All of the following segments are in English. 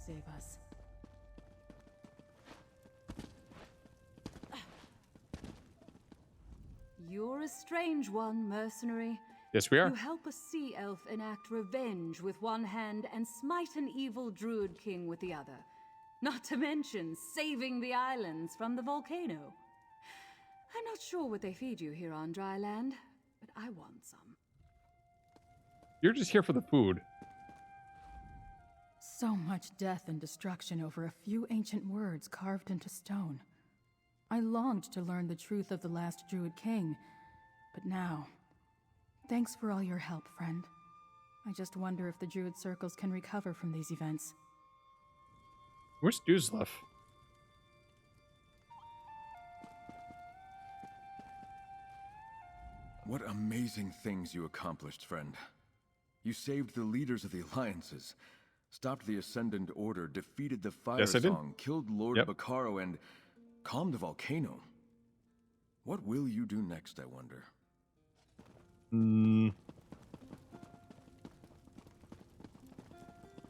save us. You're a strange one, mercenary. Yes, we are. You help a sea elf enact revenge with one hand and smite an evil druid king with the other. Not to mention saving the islands from the volcano. I'm not sure what they feed you here on dry land, but I want some. You're just here for the food. So much death and destruction over a few ancient words carved into stone. I longed to learn the truth of the last Druid King, but now... Thanks for all your help, friend. I just wonder if the Druid circles can recover from these events. Where's Duzlef? What amazing things you accomplished, friend. You saved the leaders of the alliances, stopped the Ascendant Order, defeated the Firesong, killed Lord Bacaro, and calmed the volcano. What will you do next, I wonder?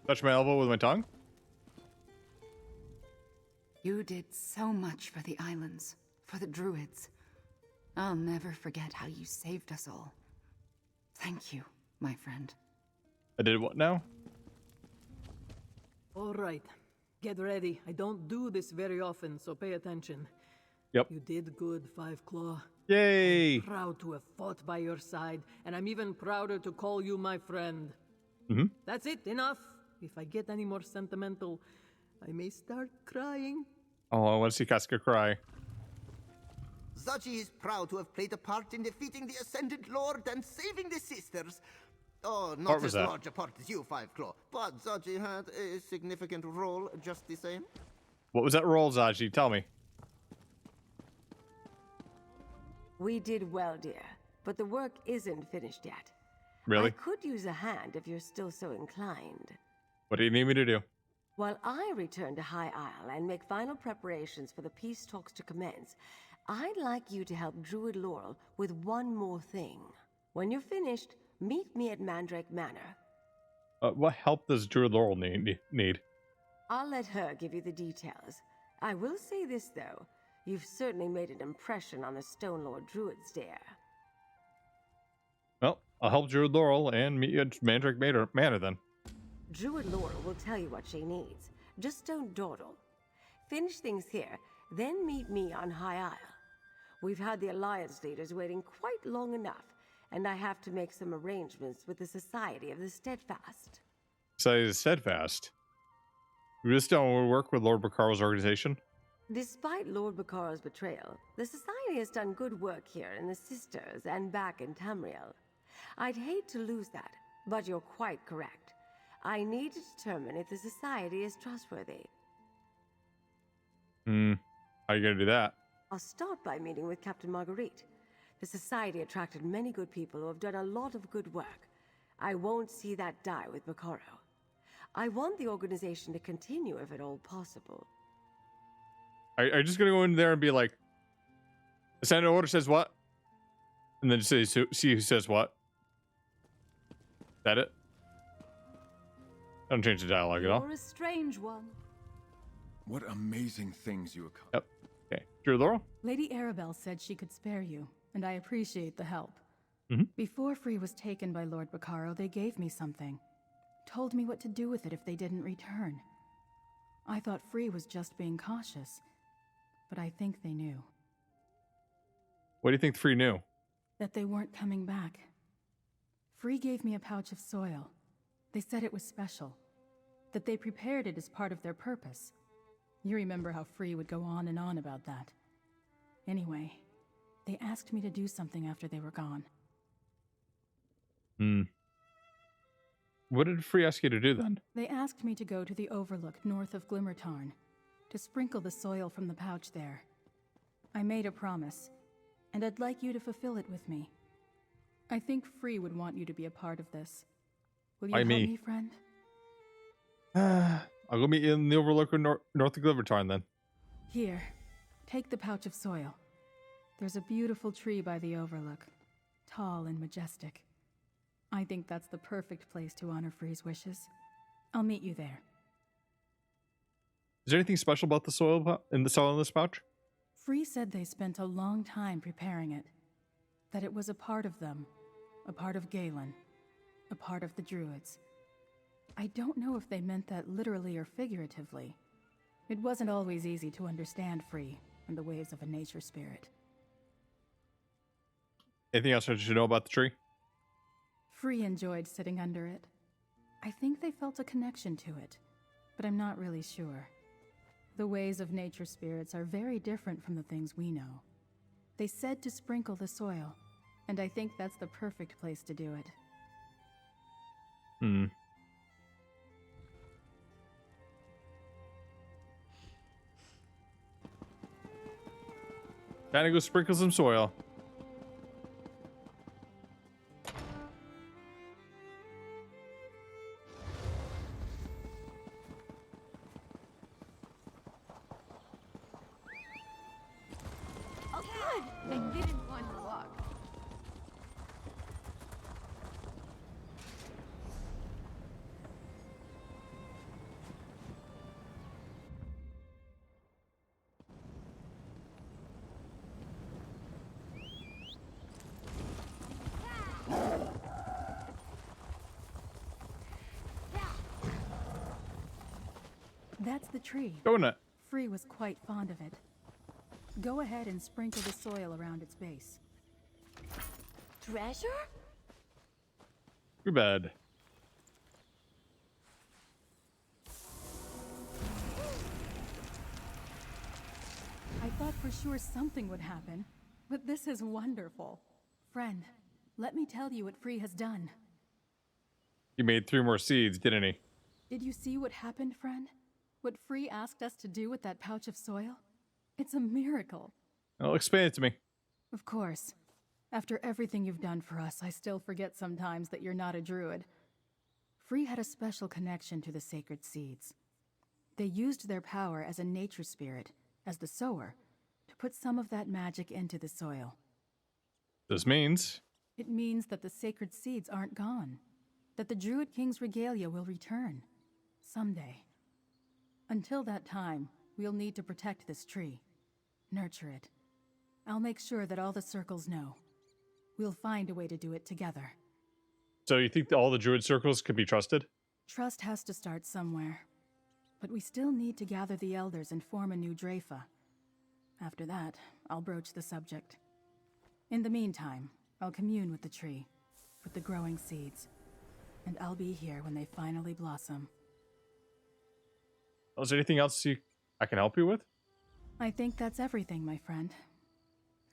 Touch my elbow with my tongue? You did so much for the islands, for the druids. I'll never forget how you saved us all. Thank you, my friend. I did what now? All right. Get ready. I don't do this very often, so pay attention. Yep. You did good, Five Claw. Yay! I'm proud to have fought by your side, and I'm even prouder to call you my friend. That's it, enough. If I get any more sentimental, I may start crying. Oh, I want to see Casca cry. Zaji is proud to have played a part in defeating the Ascendant Lord and saving the sisters. Oh, not as large a part as you, Five Claw, but Zaji had a significant role just the same. What was that role, Zaji? Tell me. We did well, dear, but the work isn't finished yet. Really? I could use a hand if you're still so inclined. What do you need me to do? While I return to High Isle and make final preparations for the peace talks to commence, I'd like you to help Druid Laurel with one more thing. When you're finished, meet me at Mandrake Manor. What help does Druid Laurel need? I'll let her give you the details. I will say this, though. You've certainly made an impression on the Stone Lord Druids, dear. Well, I'll help Druid Laurel and meet you at Mandrake Manor then. Druid Laurel will tell you what she needs. Just don't dawdle. Finish things here, then meet me on High Isle. We've had the Alliance leaders waiting quite long enough, and I have to make some arrangements with the Society of the Steadfast. Society of the Steadfast? You just don't want to work with Lord Bacaro's organization? Despite Lord Bacaro's betrayal, the Society has done good work here in the Sisters and back in Tamriel. I'd hate to lose that, but you're quite correct. I need to determine if the Society is trustworthy. How are you going to do that? I'll start by meeting with Captain Marguerite. The Society attracted many good people who have done a lot of good work. I won't see that die with Bacaro. I want the organization to continue if at all possible. Are you just going to go in there and be like, the Senate order says what? And then see who says what? Is that it? Don't change the dialogue at all. You're a strange one. What amazing things you accomplished. Yep. Okay. Druid Laurel? Lady Arabelle said she could spare you, and I appreciate the help. Before Free was taken by Lord Bacaro, they gave me something. Told me what to do with it if they didn't return. I thought Free was just being cautious, but I think they knew. What do you think Free knew? That they weren't coming back. Free gave me a pouch of soil. They said it was special. That they prepared it as part of their purpose. You remember how Free would go on and on about that. Anyway, they asked me to do something after they were gone. What did Free ask you to do then? They asked me to go to the overlook north of Glimmertarn, to sprinkle the soil from the pouch there. I made a promise, and I'd like you to fulfill it with me. I think Free would want you to be a part of this. Will you help me, friend? I'll go meet you in the overlook north of Glimmertarn then. Here, take the pouch of soil. There's a beautiful tree by the overlook, tall and majestic. I think that's the perfect place to honor Free's wishes. I'll meet you there. Is there anything special about the soil in this pouch? Free said they spent a long time preparing it. That it was a part of them. A part of Galen. A part of the Druids. I don't know if they meant that literally or figuratively. It wasn't always easy to understand Free and the ways of a nature spirit. Anything else I should know about the tree? Free enjoyed sitting under it. I think they felt a connection to it, but I'm not really sure. The ways of nature spirits are very different from the things we know. They said to sprinkle the soil, and I think that's the perfect place to do it. Gotta go sprinkle some soil. Oh, good! I didn't want to walk. That's the tree. Donut. Free was quite fond of it. Go ahead and sprinkle the soil around its base. Treasure? Too bad. I thought for sure something would happen, but this is wonderful. Friend, let me tell you what Free has done. He made 3 more seeds, didn't he? Did you see what happened, friend? What Free asked us to do with that pouch of soil? It's a miracle. Well, explain it to me. Of course. After everything you've done for us, I still forget sometimes that you're not a druid. Free had a special connection to the sacred seeds. They used their power as a nature spirit, as the sower, to put some of that magic into the soil. This means... It means that the sacred seeds aren't gone. That the Druid King's regalia will return. Someday. Until that time, we'll need to protect this tree. Nurture it. I'll make sure that all the circles know. We'll find a way to do it together. So you think that all the druid circles could be trusted? Trust has to start somewhere. But we still need to gather the elders and form a new Drafa. After that, I'll broach the subject. In the meantime, I'll commune with the tree, with the growing seeds. And I'll be here when they finally blossom. Is there anything else I can help you with? I think that's everything, my friend.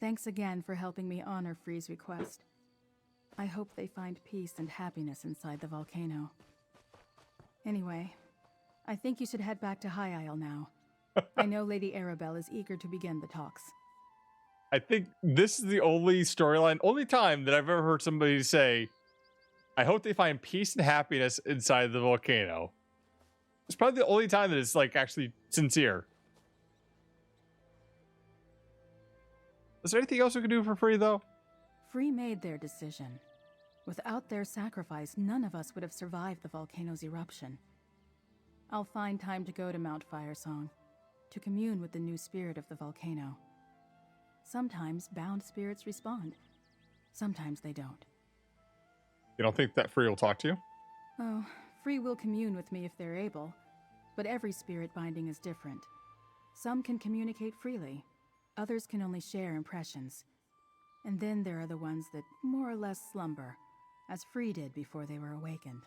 Thanks again for helping me honor Free's request. I hope they find peace and happiness inside the volcano. Anyway, I think you should head back to High Isle now. I know Lady Arabelle is eager to begin the talks. I think this is the only time that I've ever heard somebody say, I hope they find peace and happiness inside the volcano. It's probably the only time that it's like actually sincere. Is there anything else we can do for Free, though? Free made their decision. Without their sacrifice, none of us would have survived the volcano's eruption. I'll find time to go to Mount Firesong, to commune with the new spirit of the volcano. Sometimes bound spirits respond. Sometimes they don't. You don't think that Free will talk to you? Oh, Free will commune with me if they're able, but every spirit binding is different. Some can communicate freely, others can only share impressions. And then there are the ones that more or less slumber, as Free did before they were awakened.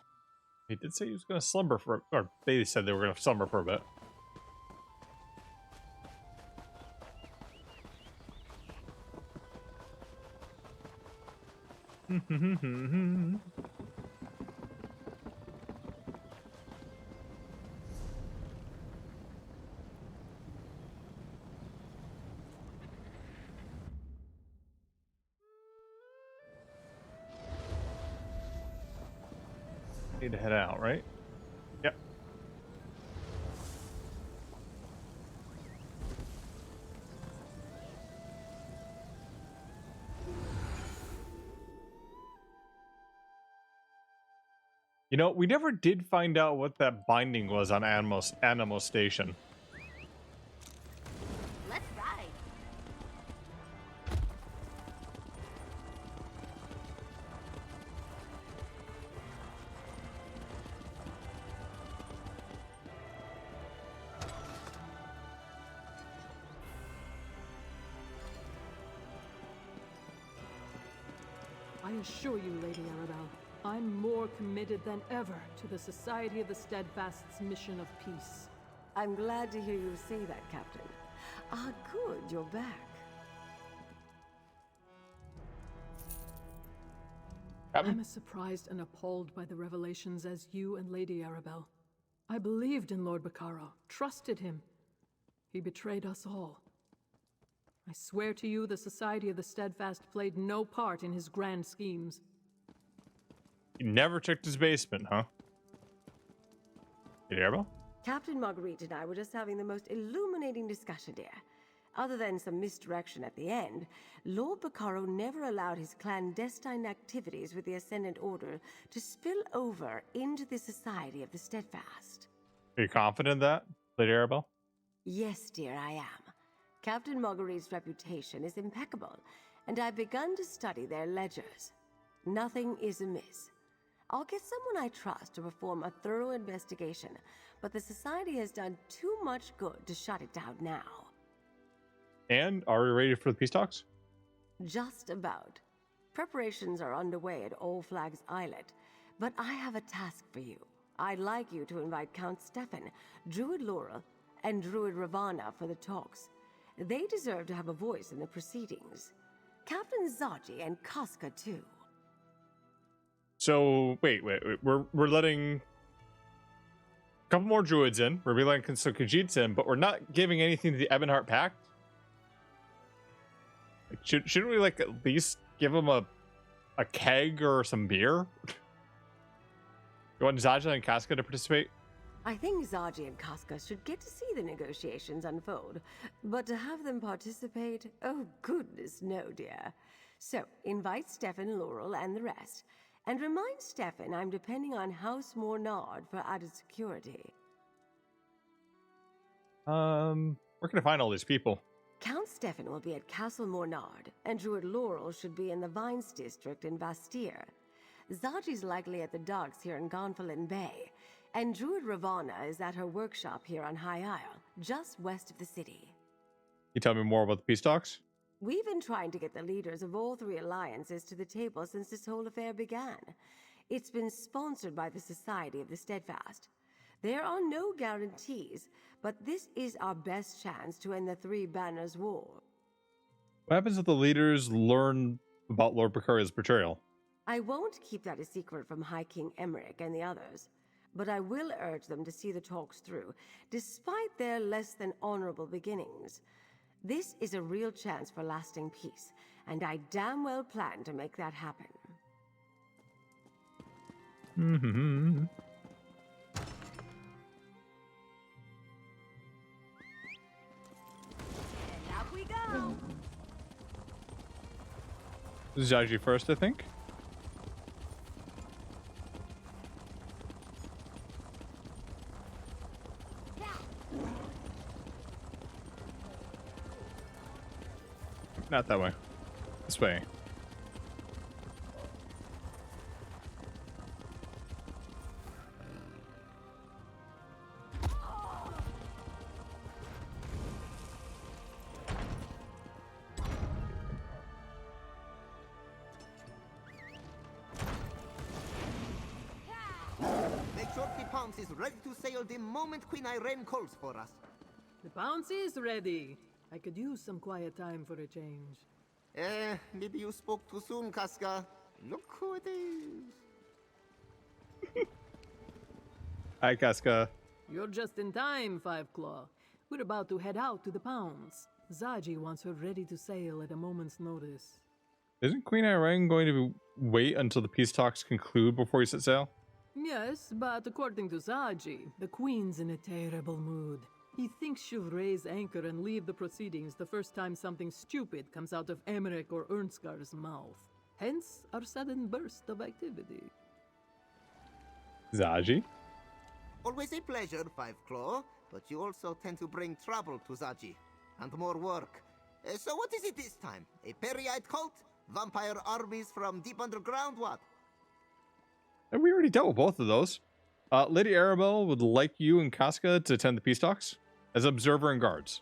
He did say he was going to slumber or they said they were going to slumber for a bit. Need to head out, right? Yep. You know, we never did find out what that binding was on Animal Station. can assure you, Lady Arabelle, I'm more committed than ever to the Society of the Steadfast's mission of peace. I'm glad to hear you say that, Captain. Ah, good, you're back. I'm as surprised and appalled by the revelations as you and Lady Arabelle. I believed in Lord Bacaro, trusted him. He betrayed us all. I swear to you the Society of the Steadfast played no part in his grand schemes. He never checked his basement, huh? Lady Arabelle? Captain Marguerite and I were just having the most illuminating discussion, dear. Other than some misdirection at the end, Lord Bacaro never allowed his clandestine activities with the Ascendant Order to spill over into the Society of the Steadfast. Are you confident in that, Lady Arabelle? Yes, dear, I am. Captain Marguerite's reputation is impeccable, and I've begun to study their ledgers. Nothing is amiss. I'll get someone I trust to perform a thorough investigation, but the Society has done too much good to shut it down now. And are we ready for the peace talks? Just about. Preparations are underway at All Flags Islet, but I have a task for you. I'd like you to invite Count Stefan, Druid Laurel, and Druid Ravana for the talks. They deserve to have a voice in the proceedings. Captain Zaji and Casca, too. So, wait. We're letting a couple more druids in. We're letting some Khajiits in, but we're not giving anything to the Ebonheart Pact? Like, shouldn't we, like, at least give them a keg or some beer? You want Zaja and Casca to participate? I think Zaji and Casca should get to see the negotiations unfold, but to have them participate, oh goodness no, dear. So, invite Stefan, Laurel, and the rest, and remind Stefan I'm depending on House Mornard for added security. Where can I find all these people? Count Stefan will be at Castle Mornard, and Druid Laurel should be in the Vines District in Bastille. Zaji's likely at the docks here in Gonfalon Bay, and Druid Ravana is at her workshop here on High Isle, just west of the city. Can you tell me more about the peace talks? We've been trying to get the leaders of all three alliances to the table since this whole affair began. It's been sponsored by the Society of the Steadfast. There are no guarantees, but this is our best chance to end the Three Banners War. What happens if the leaders learn about Lord Bacaro's betrayal? I won't keep that a secret from High King Emmerich and the others, but I will urge them to see the talks through, despite their less than honorable beginnings. This is a real chance for lasting peace, and I damn well plan to make that happen. Mm-hmm. And up we go. Zaji first, I think. Not that way. This way. Make sure the Pounce is ready to sail the moment Queen Irene calls for us. The Pounce is ready. I could use some quiet time for a change. Maybe you spoke too soon, Casca. Look who it is. Hi, Casca. You're just in time, Five Claw. We're about to head out to the Pounce. Zaji wants her ready to sail at a moment's notice. Isn't Queen Irene going to wait until the peace talks conclude before you set sail? Yes, but according to Zaji, the Queen's in a terrible mood. He thinks she'll raise anchor and leave the proceedings the first time something stupid comes out of Emmerich or Ernskar's mouth. Hence, our sudden burst of activity. Zaji? Always a pleasure, Five Claw, but you also tend to bring trouble to Zaji. And more work. So what is it this time? A Periite cult? Vampire armies from deep underground, what? And we already dealt with both of those. Lady Arabelle would like you and Casca to attend the peace talks as observer and guards.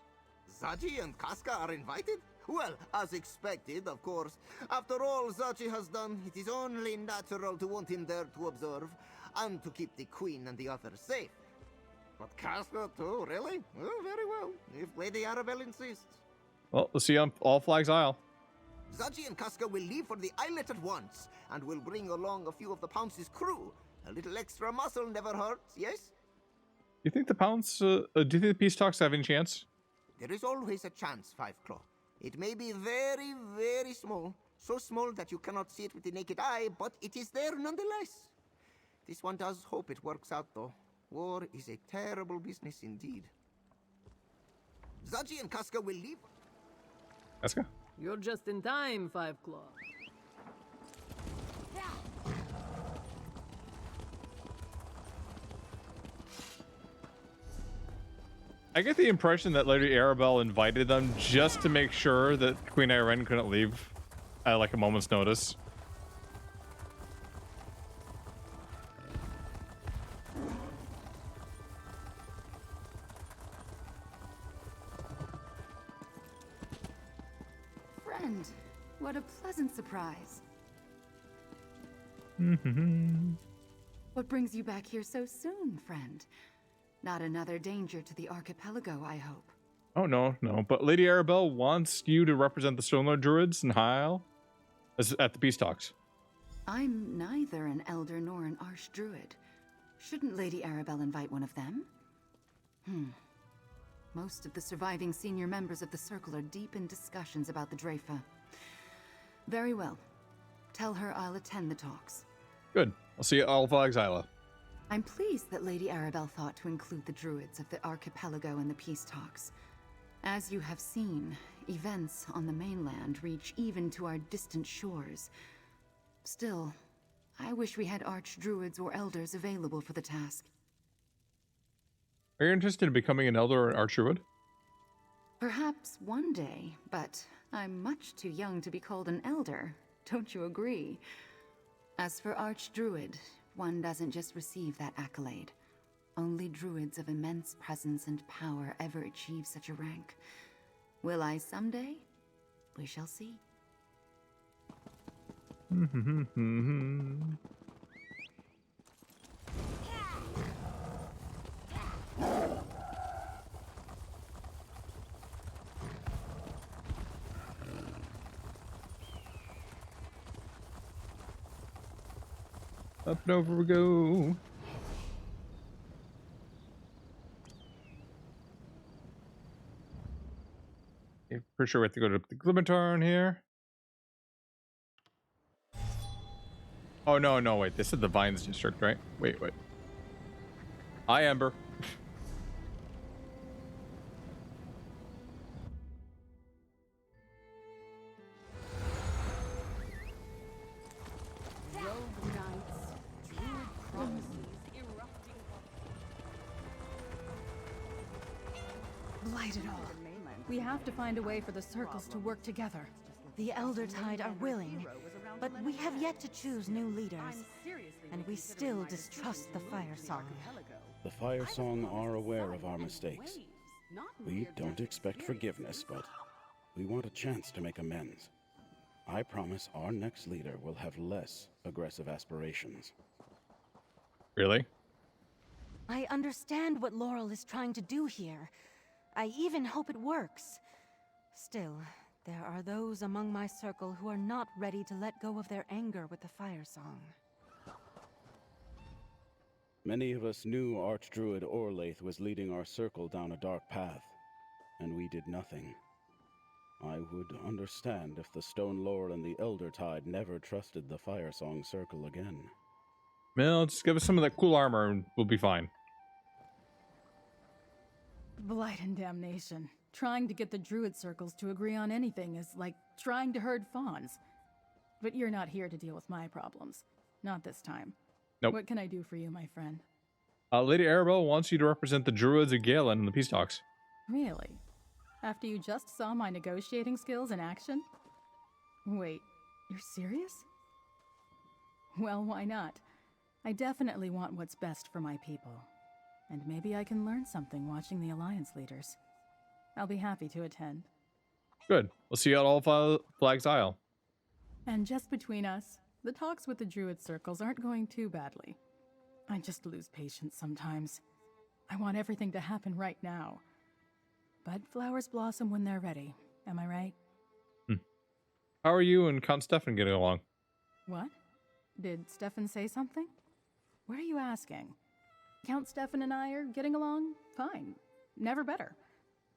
Zaji and Casca are invited? Well, as expected, of course. After all Zachi has done, it is only natural to want him there to observe, and to keep the Queen and the others safe. But Casca too, really? Well, very well, if Lady Arabelle insists. Well, let's see on All Flags Isle. Zachi and Casca will leave for the islet at once, and will bring along a few of the Pounce's crew. A little extra muscle never hurts, yes? Do you think the Pounce, do you think the peace talks have any chance? There is always a chance, Five Claw. It may be very, very small. So small that you cannot see it with the naked eye, but it is there nonetheless. This one does hope it works out, though. War is a terrible business indeed. Zaji and Casca will leave. Casca? You're just in time, Five Claw. I get the impression that Lady Arabelle invited them just to make sure that Queen Irene couldn't leave at like a moment's notice. Friend, what a pleasant surprise. What brings you back here so soon, friend? Not another danger to the archipelago, I hope. Oh, no. But Lady Arabelle wants you to represent the Stone Lord Druids in High Isle at the peace talks. I'm neither an elder nor an archdruid. Shouldn't Lady Arabelle invite one of them? Most of the surviving senior members of the Circle are deep in discussions about the Dreyfa. Very well. Tell her I'll attend the talks. Good. I'll see you at All Flags Isle. I'm pleased that Lady Arabelle thought to include the druids of the archipelago in the peace talks. As you have seen, events on the mainland reach even to our distant shores. Still, I wish we had archdruids or elders available for the task. Are you interested in becoming an elder or an archdruid? Perhaps one day, but I'm much too young to be called an elder. Don't you agree? As for archdruid, one doesn't just receive that accolade. Only druids of immense presence and power ever achieve such a rank. Will I someday? We shall see. Up and over we go. Okay, pretty sure we have to go to the Glimatarn here. Oh, no, wait. This is the Vines District, right? Wait. Hi, Ember. Blight it all. We have to find a way for the circles to work together. The Elder Tide are willing, but we have yet to choose new leaders, and we still distrust the Firesong. The Firesong are aware of our mistakes. We don't expect forgiveness, but we want a chance to make amends. I promise our next leader will have less aggressive aspirations. Really? I understand what Laurel is trying to do here. I even hope it works. Still, there are those among my circle who are not ready to let go of their anger with the Firesong. Many of us knew Archdruid Orlaith was leading our circle down a dark path, and we did nothing. I would understand if the Stone Lord and the Elder Tide never trusted the Firesong circle again. Well, just give us some of that cool armor and we'll be fine. Blight and damnation. Trying to get the druid circles to agree on anything is like trying to herd fawns. But you're not here to deal with my problems. Not this time. Nope. What can I do for you, my friend? Lady Arabelle wants you to represent the druids of Galen in the peace talks. Really? After you just saw my negotiating skills in action? Wait, you're serious? Well, why not? I definitely want what's best for my people. And maybe I can learn something watching the Alliance leaders. I'll be happy to attend. Good. We'll see you at All Flags Isle. And just between us, the talks with the Druid circles aren't going too badly. I just lose patience sometimes. I want everything to happen right now. But flowers blossom when they're ready, am I right? How are you and Count Stefan getting along? What? Did Stefan say something? What are you asking? Count Stefan and I are getting along fine. Never better.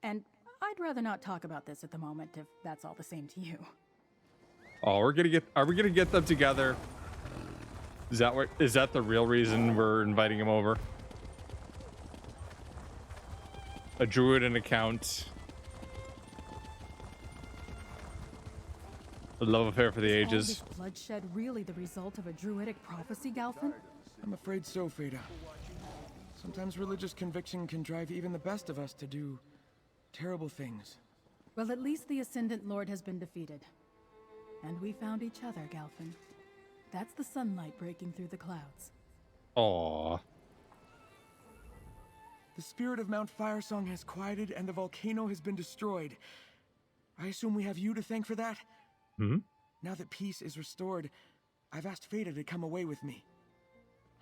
And I'd rather not talk about this at the moment if that's all the same to you. Oh, are we gonna get them together? Is that the real reason we're inviting him over? A druid and a count. A love affair for the ages. Is all this bloodshed really the result of a druidic prophecy, Galfin? I'm afraid so, Feda. Sometimes religious conviction can drive even the best of us to do terrible things. Well, at least the Ascendant Lord has been defeated. And we found each other, Galfin. That's the sunlight breaking through the clouds. Aww. The spirit of Mount Firesong has quieted and the volcano has been destroyed. I assume we have you to thank for that? Now that peace is restored, I've asked Feda to come away with me.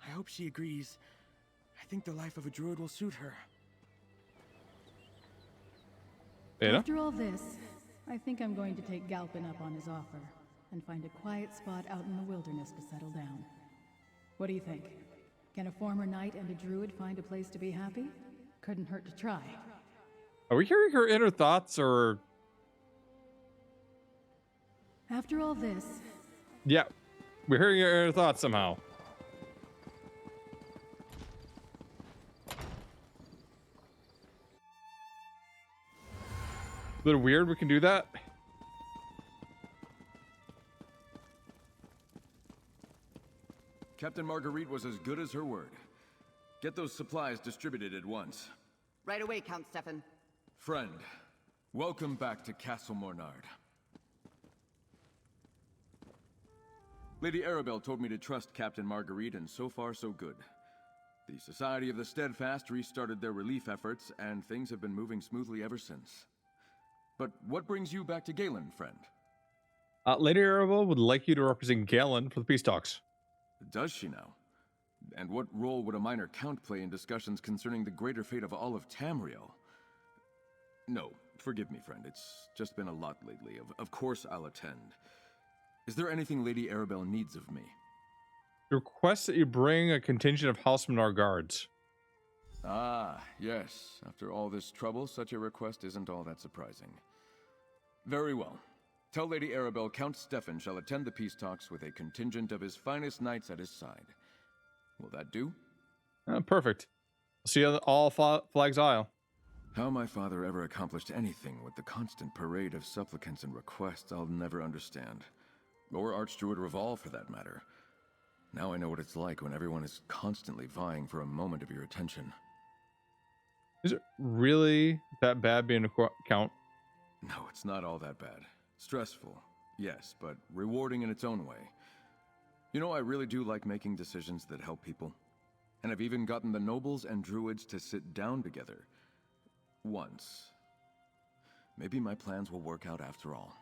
I hope she agrees. I think the life of a druid will suit her. Feda? After all this, I think I'm going to take Galpin up on his offer and find a quiet spot out in the wilderness to settle down. What do you think? Can a former knight and a druid find a place to be happy? Couldn't hurt to try. Are we hearing her inner thoughts, or... After all this... Yeah, we're hearing her inner thoughts somehow. A little weird we can do that. Captain Marguerite was as good as her word. Get those supplies distributed at once. Right away, Count Stefan. Friend, welcome back to Castle Mornard. Lady Arabelle told me to trust Captain Marguerite, and so far so good. The Society of the Steadfast restarted their relief efforts, and things have been moving smoothly ever since. But what brings you back to Galen, friend? Lady Arabelle would like you to represent Galen for the peace talks. Does she now? And what role would a minor count play in discussions concerning the greater fate of all of Tamriel? No, forgive me, friend. It's just been a lot lately. Of course I'll attend. Is there anything Lady Arabelle needs of me? Request that you bring a contingent of Housemannar guards. Ah, yes. After all this trouble, such a request isn't all that surprising. Very well. Tell Lady Arabelle Count Stefan shall attend the peace talks with a contingent of his finest knights at his side. Will that do? Perfect. See you at All Flags Isle. How my father ever accomplished anything with the constant parade of supplicants and requests, I'll never understand. Or Archdruid Revolve, for that matter. Now I know what it's like when everyone is constantly vying for a moment of your attention. Is it really that bad being a count? No, it's not all that bad. Stressful, yes, but rewarding in its own way. You know, I really do like making decisions that help people. And I've even gotten the nobles and druids to sit down together. Once. Maybe my plans will work out after all.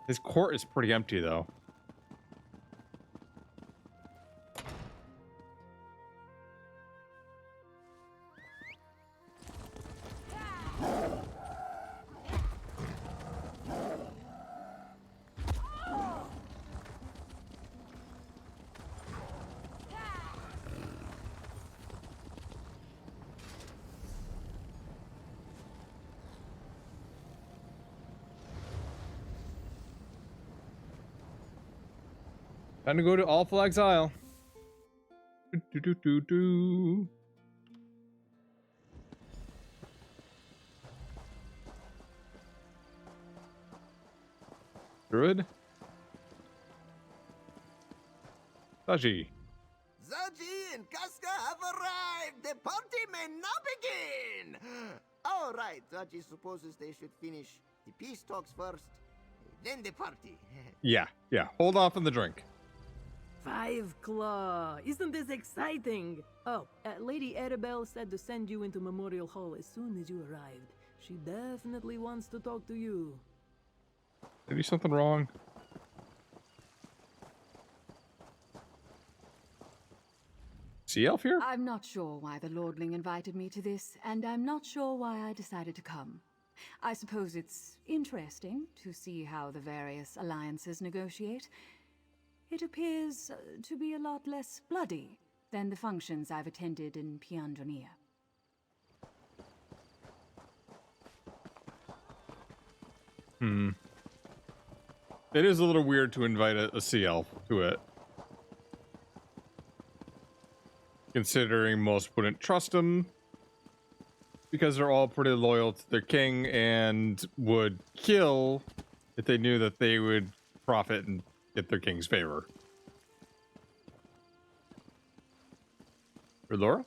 His court is pretty empty, though. Time to go to All Flags Isle. Druid? Zaji. Zaji and Casca have arrived! The party may now begin! All right, Zaji supposes they should finish the peace talks first, then the party. Yeah. Hold off on the drink. 5 Claw! Isn't this exciting? Oh, Lady Arabelle said to send you into Memorial Hall as soon as you arrived. She definitely wants to talk to you. Did I do something wrong? Sea elf here? I'm not sure why the Lordling invited me to this, and I'm not sure why I decided to come. I suppose it's interesting to see how the various alliances negotiate. It appears to be a lot less bloody than the functions I've attended in Piandronia. It is a little weird to invite a sea elf to it. Considering most wouldn't trust him. Because they're all pretty loyal to their king and would kill if they knew that they would profit and get their king's favor. For Laura?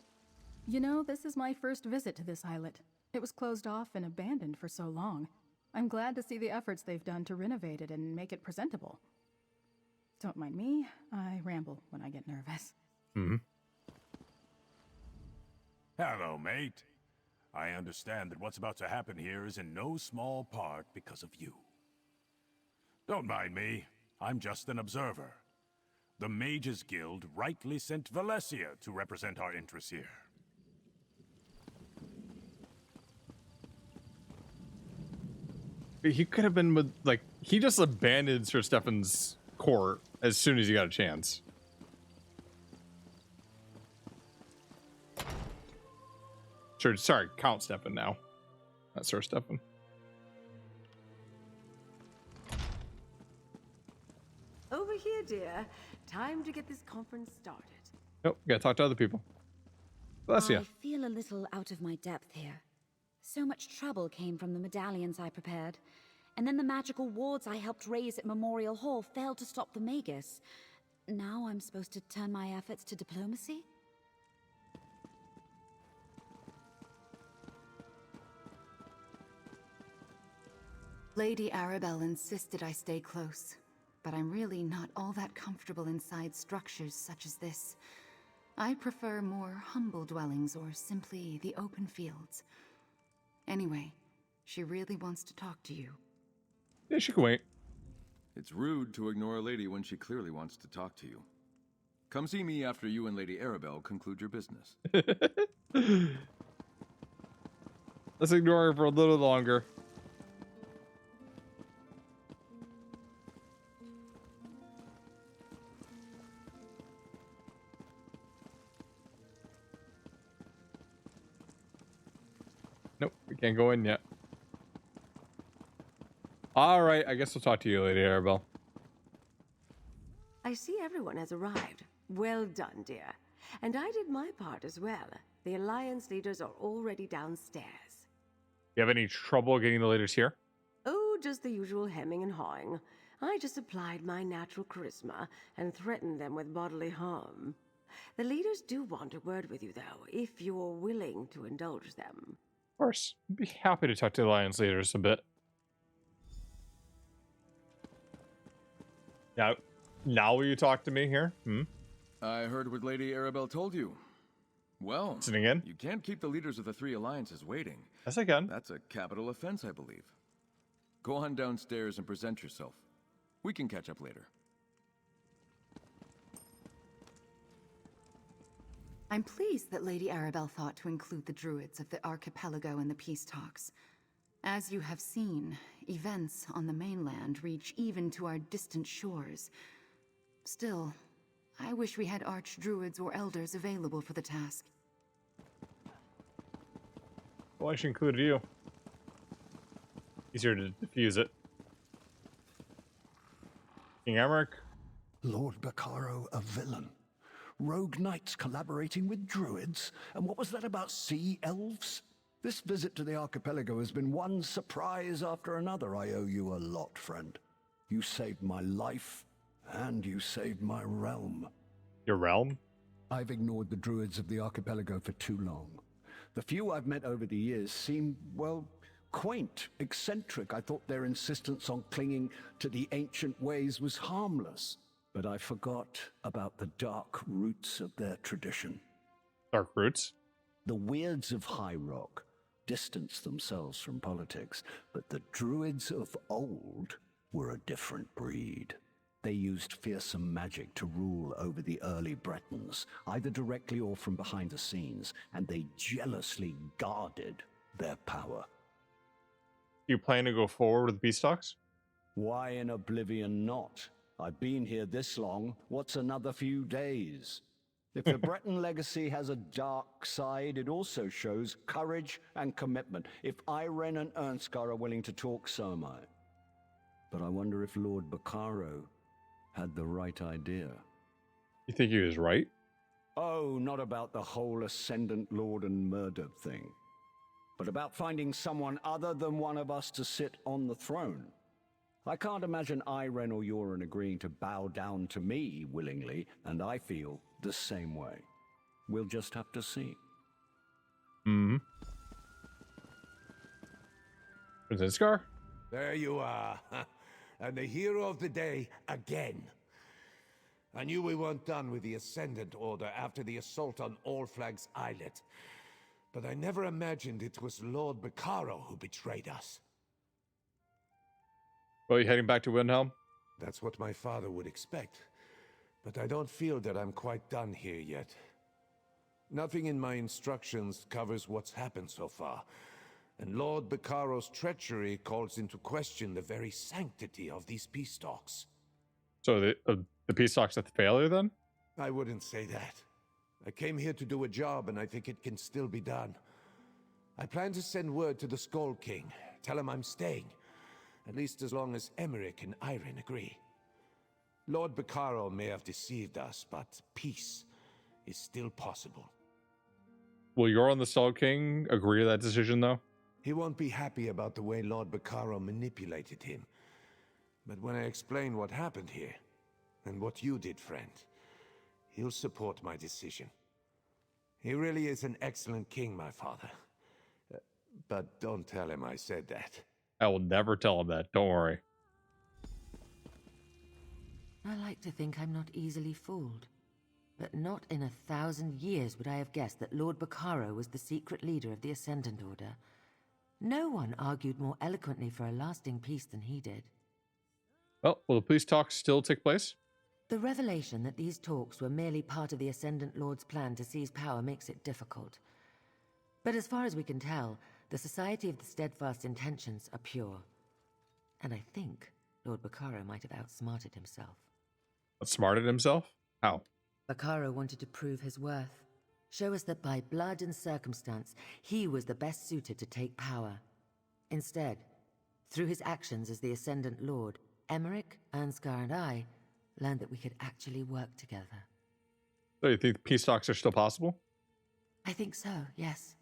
You know, this is my first visit to this islet. It was closed off and abandoned for so long. I'm glad to see the efforts they've done to renovate it and make it presentable. Don't mind me, I ramble when I get nervous. Hello, mate. I understand that what's about to happen here is in no small part because of you. Don't mind me. I'm just an observer. The Mages Guild rightly sent Valencia to represent our interests here. He could have been with, like, he just abandoned Sir Stefan's court as soon as he got a chance. Sorry, Count Stefan now. Not Sir Stefan. Over here, dear. Time to get this conference started. Nope, gotta talk to other people. Valencia. I feel a little out of my depth here. So much trouble came from the medallions I prepared. And then the magical wards I helped raise at Memorial Hall failed to stop the Magus. Now I'm supposed to turn my efforts to diplomacy? Lady Arabelle insisted I stay close, but I'm really not all that comfortable inside structures such as this. I prefer more humble dwellings or simply the open fields. Anyway, she really wants to talk to you. Yeah, she can wait. It's rude to ignore a lady when she clearly wants to talk to you. Come see me after you and Lady Arabelle conclude your business. Let's ignore her for a little longer. Nope, we can't go in yet. All right, I guess we'll talk to you, Lady Arabelle. I see everyone has arrived. Well done, dear. And I did my part as well. The Alliance leaders are already downstairs. You have any trouble getting the leaders here? Oh, just the usual hemming and hawing. I just applied my natural charisma and threatened them with bodily harm. The leaders do want a word with you, though, if you're willing to indulge them. Of course. I'd be happy to talk to the Alliance leaders a bit. Now will you talk to me here? I heard what Lady Arabelle told you. Well, sitting in? You can't keep the leaders of the three alliances waiting. Yes, I can. That's a capital offense, I believe. Go on downstairs and present yourself. We can catch up later. I'm pleased that Lady Arabelle thought to include the druids of the archipelago in the peace talks. As you have seen, events on the mainland reach even to our distant shores. Still, I wish we had archdruids or elders available for the task. Well, I should include you. Easier to defuse it. King Emmerich. Lord Baccaro, a villain. Rogue knights collaborating with druids? And what was that about sea elves? This visit to the archipelago has been one surprise after another. I owe you a lot, friend. You saved my life, and you saved my realm. Your realm? I've ignored the druids of the archipelago for too long. The few I've met over the years seem, well, quaint, eccentric. I thought their insistence on clinging to the ancient ways was harmless. but I forgot about the dark roots of their tradition. Dark roots? The weirds of High Rock distanced themselves from politics, but the druids of old were a different breed. They used fearsome magic to rule over the early Bretons, either directly or from behind the scenes, and they jealously guarded their power. You plan to go forward with Beastalks? Why in oblivion not? I've been here this long. What's another few days? If the Breton legacy has a dark side, it also shows courage and commitment. If Irene and Ernskar are willing to talk, so am I. But I wonder if Lord Bacaro had the right idea. You think he was right? Oh, not about the whole Ascendant Lord and murder thing, but about finding someone other than one of us to sit on the throne. I can't imagine Irene or Yoren agreeing to bow down to me willingly, and I feel the same way. We'll just have to see. Mm-hmm. Ernskar? There you are. And the hero of the day again. I knew we weren't done with the Ascendant Order after the assault on All Flags Islet. But I never imagined it was Lord Bacaro who betrayed us. Well, you heading back to Windhelm? That's what my father would expect. But I don't feel that I'm quite done here yet. Nothing in my instructions covers what's happened so far. And Lord Bacaro's treachery calls into question the very sanctity of these peace talks. So the peace talks at the failure, then? I wouldn't say that. I came here to do a job, and I think it can still be done. I plan to send word to the Skull King, tell him I'm staying, at least as long as Emmerich and Irene agree. Lord Bacaro may have deceived us, but peace is still possible. Will Yoren the Skull King agree to that decision, though? He won't be happy about the way Lord Bacaro manipulated him. But when I explain what happened here, and what you did, friend, he'll support my decision. He really is an excellent king, my father. But don't tell him I said that. I will never tell him that, don't worry. I like to think I'm not easily fooled. But not in 1,000 years would I have guessed that Lord Bacaro was the secret leader of the Ascendant Order. No one argued more eloquently for a lasting peace than he did. Well, will the peace talks still take place? The revelation that these talks were merely part of the Ascendant Lord's plan to seize power makes it difficult. But as far as we can tell, the Society of the Steadfast Intentions are pure. And I think Lord Bacaro might have outsmarted himself. Outsmarted himself? How? Bacaro wanted to prove his worth. Show us that by blood and circumstance, he was the best suited to take power. Instead, through his actions as the Ascendant Lord, Emmerich, Ernskar, and I learned that we could actually work together. So you think peace talks are still possible? I think so, yes.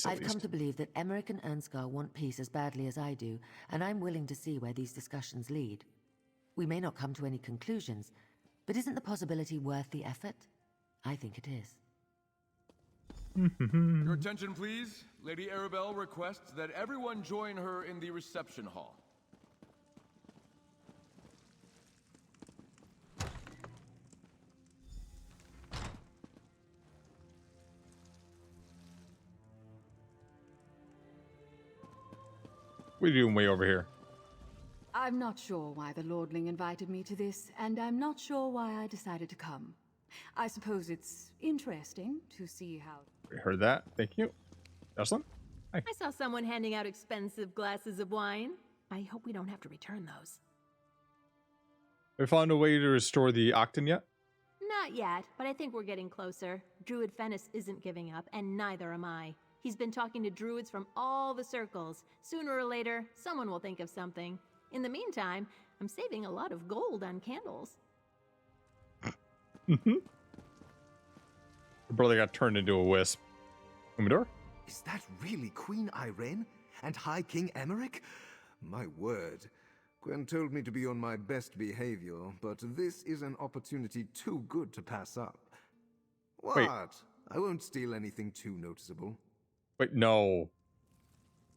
I've come to believe that Emmerich and Ernskar want peace as badly as I do, and I'm willing to see where these discussions lead. We may not come to any conclusions, but isn't the possibility worth the effort? I think it is. Your attention, please. Lady Arabelle requests that everyone join her in the reception hall. What are you doing way over here? I'm not sure why the Lordling invited me to this, and I'm not sure why I decided to come. I suppose it's interesting to see how... We heard that. Thank you. Jocelyn? Hi. I saw someone handing out expensive glasses of wine. I hope we don't have to return those. Have we found a way to restore the Octon yet? Not yet, but I think we're getting closer. Druid Fennis isn't giving up, and neither am I. He's been talking to druids from all the circles. Sooner or later, someone will think of something. In the meantime, I'm saving a lot of gold on candles. Your brother got turned into a wisp. Commodore? Is that really Queen Irene and High King Emmerich? My word. Gwen told me to be on my best behavior, but this is an opportunity too good to pass up. What? Wait. I won't steal anything too noticeable. Wait, no.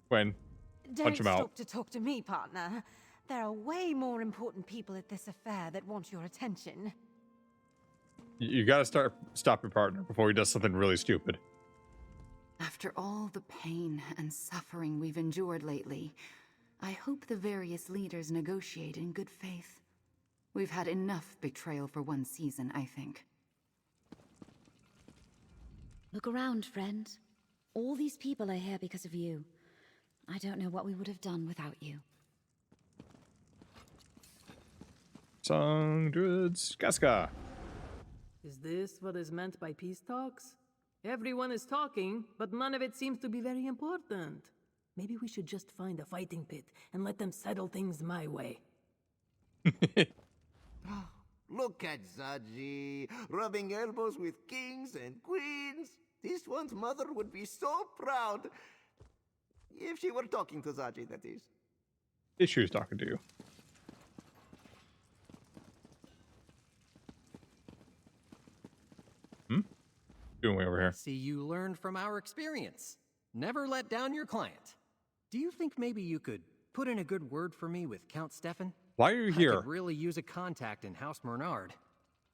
Gwen, punch him out. Don't stop to talk to me, partner. There are way more important people at this affair that want your attention. You gotta stop your partner before he does something really stupid. After all the pain and suffering we've endured lately, I hope the various leaders negotiate in good faith. We've had enough betrayal for one season, I think. Look around, friend. All these people are here because of you. I don't know what we would have done without you. Song druids, Casca. Is this what is meant by peace talks? Everyone is talking, but none of it seems to be very important. Maybe we should just find a fighting pit and let them settle things my way. Look at Zaji, rubbing elbows with kings and queens. This one's mother would be so proud. If she were talking to Zaji, that is. If she was talking to you. Doing way over here. See, you learned from our experience. Never let down your client. Do you think maybe you could put in a good word for me with Count Stefan? Why are you here? I could really use a contact in House Bernard.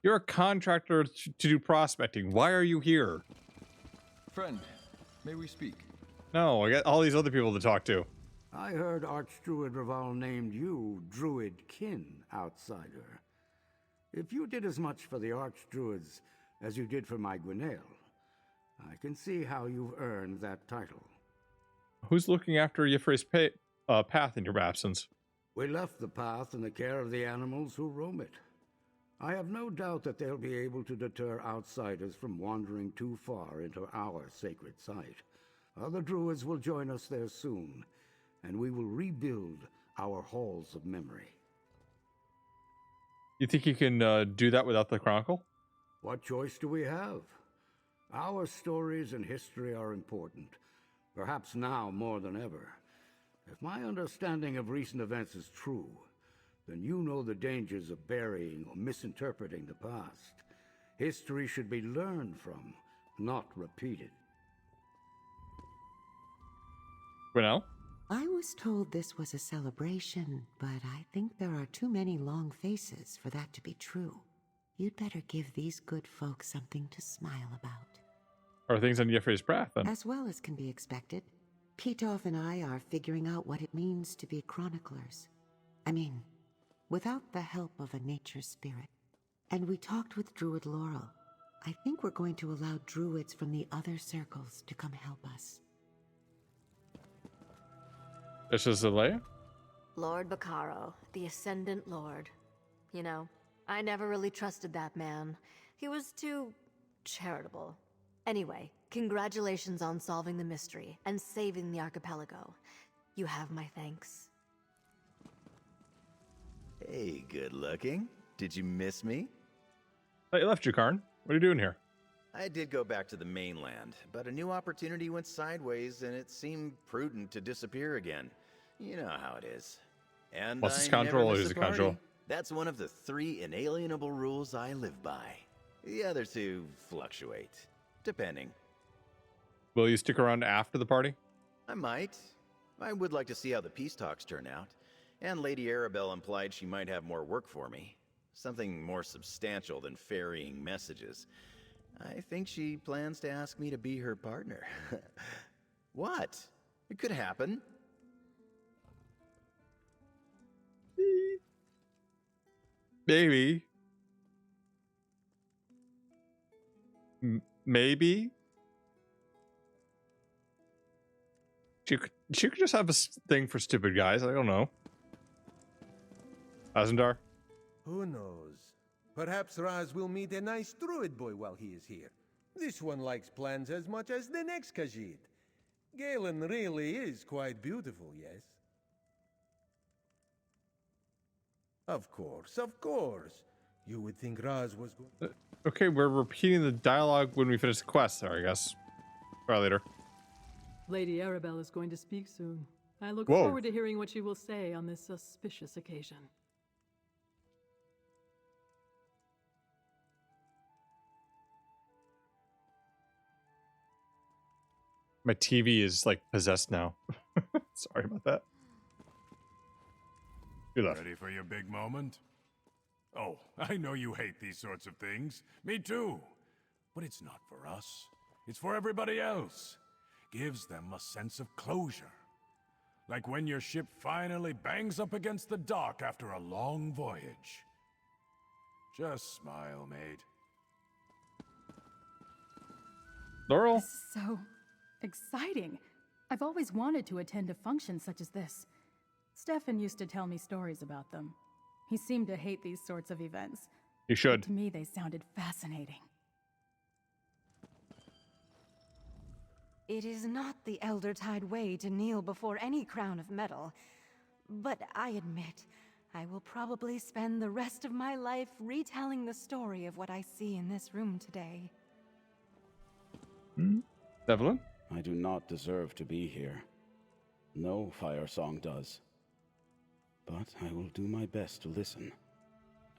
You're a contractor to do prospecting. Why are you here? Friend, may we speak? No, I got all these other people to talk to. I heard Archdruid Raval named you Druid Kin, outsider. If you did as much for the Archdruids as you did for my Gwenail, I can see how you've earned that title. Who's looking after Y'ffre's path in your absence? We left the path in the care of the animals who roam it. I have no doubt that they'll be able to deter outsiders from wandering too far into our sacred site. Other druids will join us there soon, and we will rebuild our halls of memory. You think you can do that without the Chronicle? What choice do we have? Our stories and history are important, perhaps now more than ever. If my understanding of recent events is true, then you know the dangers of burying or misinterpreting the past. History should be learned from, not repeated. Gwenail? I was told this was a celebration, but I think there are too many long faces for that to be true. You'd better give these good folks something to smile about. Are things on Y'ffre's path, then? As well as can be expected. Pitov and I are figuring out what it means to be chroniclers. I mean, without the help of a nature spirit. And we talked with Druid Laurel. I think we're going to allow druids from the other circles to come help us. This is Zelaya? Lord Bacaro, the Ascendant Lord. You know, I never really trusted that man. He was too charitable. Anyway, congratulations on solving the mystery and saving the archipelago. You have my thanks. Hey, good looking. Did you miss me? I left you, Karn. What are you doing here? I did go back to the mainland, but a new opportunity went sideways and it seemed prudent to disappear again. You know how it is. And What's this I never control? miss Who's a the control? party. That's one of the 3 inalienable rules I live by. The other 2 fluctuate, depending. Will you stick around after the party? I might. I would like to see how the peace talks turn out. And Lady Arabelle implied she might have more work for me. Something more substantial than ferrying messages. I think she plans to ask me to be her partner. What? It could happen. Maybe. Maybe. She could just have a thing for stupid guys. I don't know. Azandar? Who knows? Perhaps Raz will meet a nice druid boy while he is here. This one likes plants as much as the next Khajiit. Galen really is quite beautiful, yes? Of course, of course. You would think Raz was going... Okay, we're repeating the dialogue when we finish the quest there, I guess. Try later. Lady Arabelle is going to speak soon. I look Whoa. forward to hearing what she will say on this auspicious occasion. My TV is like possessed now. Sorry about that. Ready for your big moment? Oh, I know you hate these sorts of things. Me too. But it's not for us. It's for everybody else. Gives them a sense of closure. Like when your ship finally bangs up against the dock after a long voyage. Just smile, mate. Laurel? This is so exciting. I've always wanted to attend a function such as this. Stefan used to tell me stories about them. He seemed to hate these sorts of events. You should. But to me, they sounded fascinating. It is not the Eldertide way to kneel before any crown of metal, but I admit, I will probably spend the rest of my life retelling the story of what I see in this room today. Evelyn? I do not deserve to be here. No Firesong does. But I will do my best to listen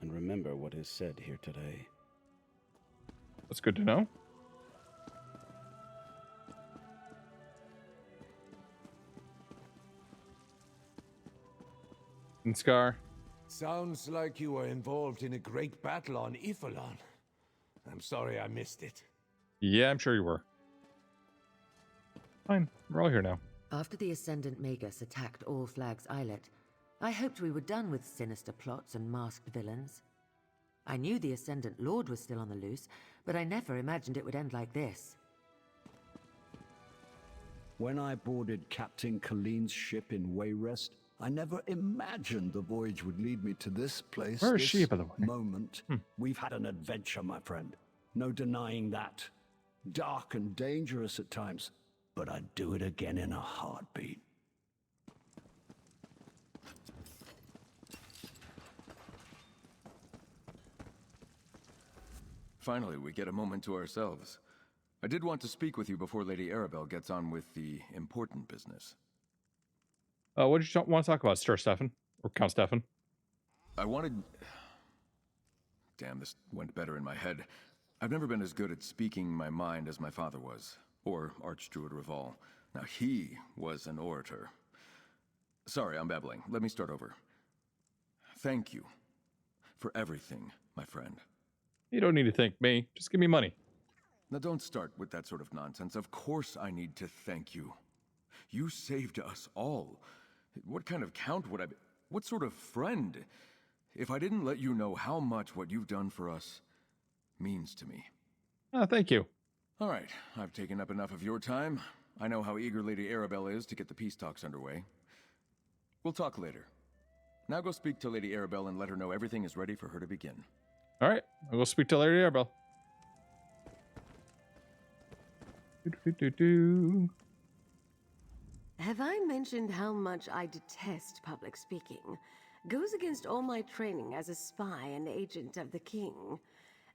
and remember what is said here today. That's good to know. And Scar? Sounds like you were involved in a great battle on Ifalon. I'm sorry I missed it. Yeah, I'm sure you were. Fine, we're all here now. After the Ascendant Magus attacked All Flags Islet, I hoped we were done with sinister plots and masked villains. I knew the Ascendant Lord was still on the loose, but I never imagined it would end like this. When I boarded Captain Colleen's ship in Wayrest, I never imagined the voyage would lead me to this place. Where is she, by the way? Moment. We've had an adventure, my friend. No denying that. Dark and dangerous at times, but I'd do it again in a heartbeat. Finally, we get a moment to ourselves. I did want to speak with you before Lady Arabelle gets on with the important business. What did you want to talk about, Sir Stefan? Or Count Stefan? I wanted... Damn, this went better in my head. I've never been as good at speaking my mind as my father was, or Archdruid Reval. Now, he was an orator. Sorry, I'm babbling. Let me start over. Thank you for everything, my friend. You don't need to thank me. Just give me money. Now, don't start with that sort of nonsense. Of course I need to thank you. You saved us all. What kind of count would I be? What sort of friend? If I didn't let you know how much what you've done for us means to me. Oh, thank you. All right, I've taken up enough of your time. I know how eager Lady Arabelle is to get the peace talks underway. We'll talk later. Now go speak to Lady Arabelle and let her know everything is ready for her to begin. All right, I'll go speak to Lady Arabelle. Have I mentioned how much I detest public speaking? Goes against all my training as a spy and agent of the king.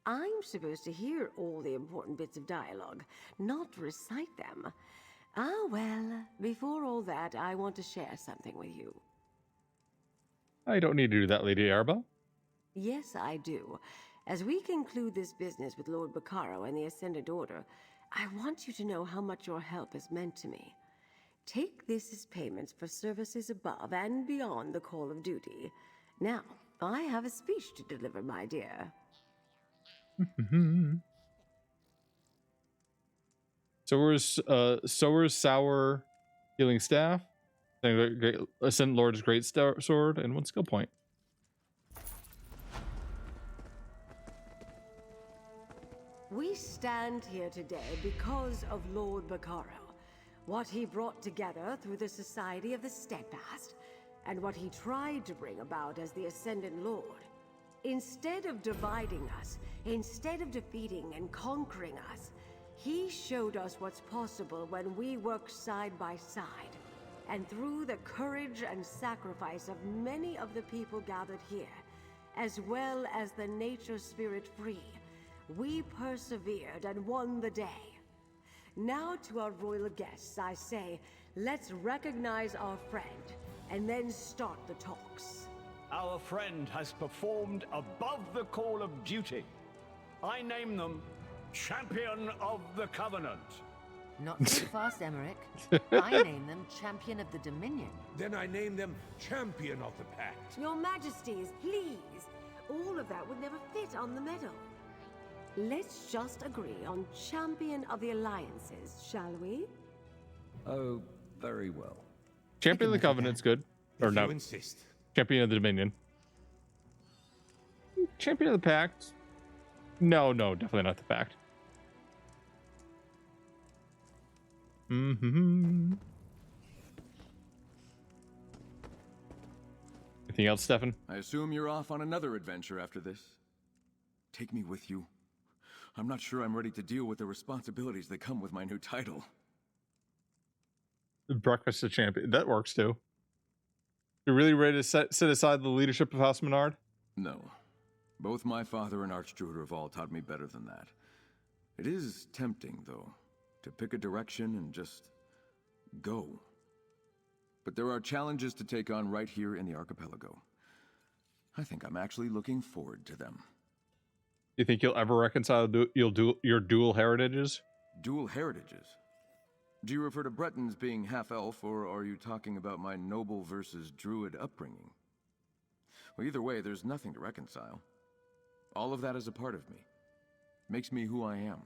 I'm supposed to hear all the important bits of dialogue, not recite them. Ah, well, before all that, I want to share something with you. I don't need to do that, Lady Arabelle. Yes, I do. As we conclude this business with Lord Bacaro and the Ascendant Order, I want you to know how much your help has meant to me. Take this as payments for services above and beyond the call of duty. Now, I have a speech to deliver, my dear. Sower's Sour Healing Staff, Ascendant Lord's Great Sword, and 1 skill point. We stand here today because of Lord Bacaro. What he brought together through the Society of the Steadfast, and what he tried to bring about as the Ascendant Lord. Instead of dividing us, instead of defeating and conquering us, he showed us what's possible when we work side by side. And through the courage and sacrifice of many of the people gathered here, as well as the nature spirit free, we persevered and won the day. Now to our royal guests, I say, let's recognize our friend, and then start the talks. Our friend has performed above the call of duty. I name them Champion of the Covenant. Not so fast, Emmerich. I name them Champion of the Dominion. Then I name them Champion of the Pact. Your Majesties, please. All of that would never fit on the medal. Let's just agree on Champion of the Alliances, shall we? Oh, very well. Champion of the Covenant's good. Or If no. you insist. Champion of the Dominion. Champion of the Pact. No, definitely not the Pact. Mm-hmm. Anything else, Stefan? I assume you're off on another adventure after this. Take me with you. I'm not sure I'm ready to deal with the responsibilities that come with my new title. Breakfast of Champion. That works too. You're really ready to set aside the leadership of House Menard? No. Both my father and Archdruid Reval taught me better than that. It is tempting, though, to pick a direction and just go. But there are challenges to take on right here in the archipelago. I think I'm actually looking forward to them. You think you'll ever reconcile your dual heritages? Dual heritages? Do you refer to Bretons being half-elf, or are you talking about my noble versus druid upbringing? Well, either way, there's nothing to reconcile. All of that is a part of me. Makes me who I am.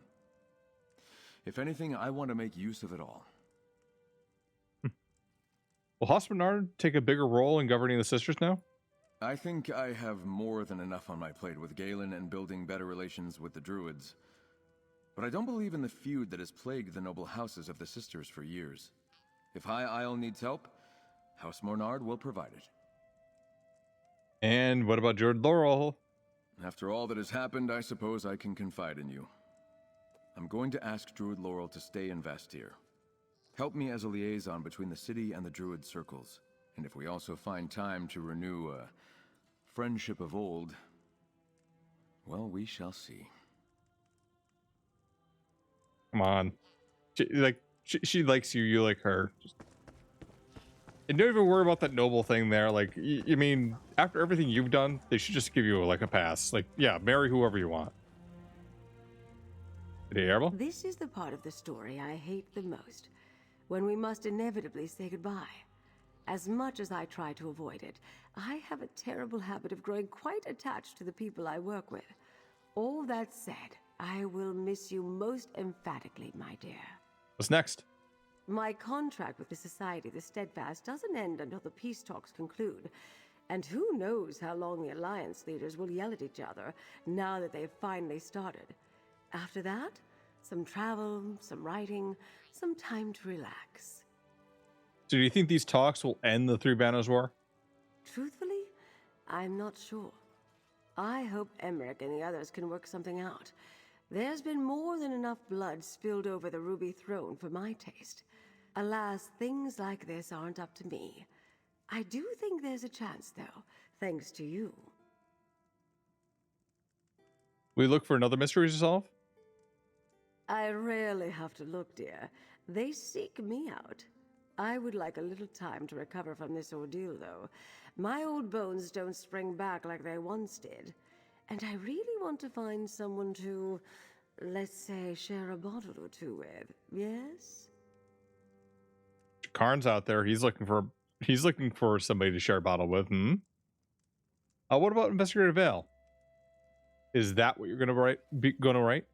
If anything, I want to make use of it all. Will House Menard take a bigger role in governing the Sisters now? I think I have more than enough on my plate with Galen and building better relations with the druids. But I don't believe in the feud that has plagued the noble houses of the Sisters for years. If High Isle needs help, House Menard will provide it. And what about Druid Laurel? After all that has happened, I suppose I can confide in you. I'm going to ask Druid Laurel to stay in Vastir. Help me as a liaison between the city and the Druid circles. And if we also find time to renew a friendship of old, well, we shall see. Come on. She likes you, you like her. And don't even worry about that noble thing there. Like, I mean, after everything you've done, they should just give you like a pass. Like, yeah, marry whoever you want. This is the part of the story I hate the most. When we must inevitably say goodbye. As much as I try to avoid it, I have a terrible habit of growing quite attached to the people I work with. All that said, I will miss you most emphatically, my dear. What's next? My contract with the Society of the Steadfast doesn't end until the peace talks conclude. And who knows how long the Alliance leaders will yell at each other now that they've finally started. After that, some travel, some writing, some time to relax. So do you think these talks will end the Three Banners War? Truthfully, I'm not sure. I hope Emmerich and the others can work something out. There's been more than enough blood spilled over the Ruby Throne for my taste. Alas, things like this aren't up to me. I do think there's a chance, though, thanks to you. We look for another mystery to solve? I rarely have to look, dear. They seek me out. I would like a little time to recover from this ordeal, though. My old bones don't spring back like they once did. And I really want to find someone to, let's say, share a bottle or two with. Yes? Karn's out there. He's looking for somebody to share a bottle with. What about Investigator Vale? Is that what you're gonna write?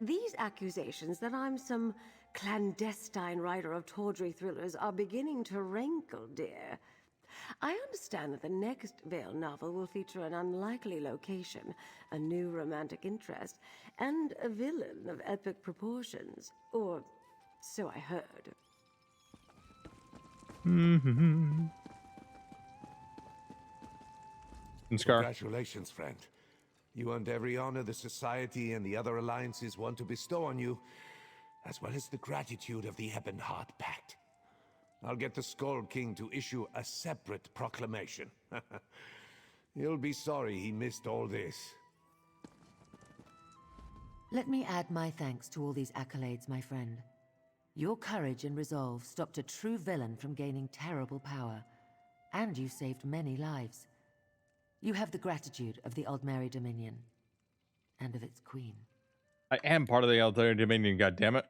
These accusations that I'm some clandestine writer of tawdry thrillers are beginning to rankle, dear. I understand that the next Vale novel will feature an unlikely location, a new romantic interest, and a villain of epic proportions. Or so I heard. Mm-hmm. And Scar? Congratulations, friend. You earned every honor the Society and the other alliances want to bestow on you, as well as the gratitude of the Ebonheart Pact. I'll get the Skull King to issue a separate proclamation. He'll be sorry he missed all this. Let me add my thanks to all these accolades, my friend. Your courage and resolve stopped a true villain from gaining terrible power, and you saved many lives. You have the gratitude of the Aldmeri Dominion, and of its queen. I am part of the Aldmeri Dominion, goddammit.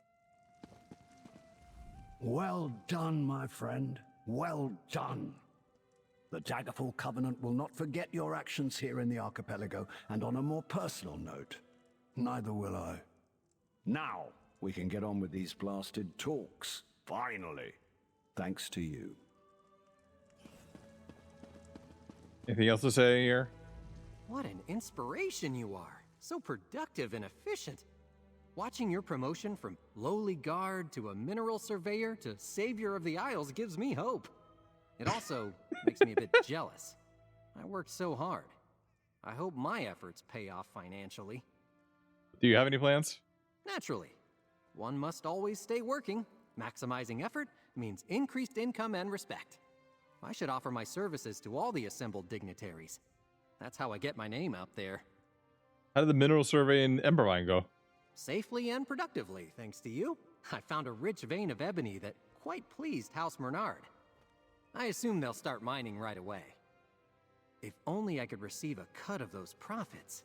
Well done, my friend. Well done. The Daggerfall Covenant will not forget your actions here in the archipelago, and on a more personal note, neither will I. Now, we can get on with these blasted talks. Finally. Thanks to you. Anything else to say here? What an inspiration you are. So productive and efficient. Watching your promotion from lowly guard to a mineral surveyor to savior of the Isles gives me hope. It also makes me a bit jealous. I worked so hard. I hope my efforts pay off financially. Do you have any plans? Naturally. One must always stay working. Maximizing effort means increased income and respect. I should offer my services to all the assembled dignitaries. That's how I get my name out there. How did the mineral survey in Embermine go? Safely and productively, thanks to you. I found a rich vein of ebony that quite pleased House Bernard. I assume they'll start mining right away. If only I could receive a cut of those profits.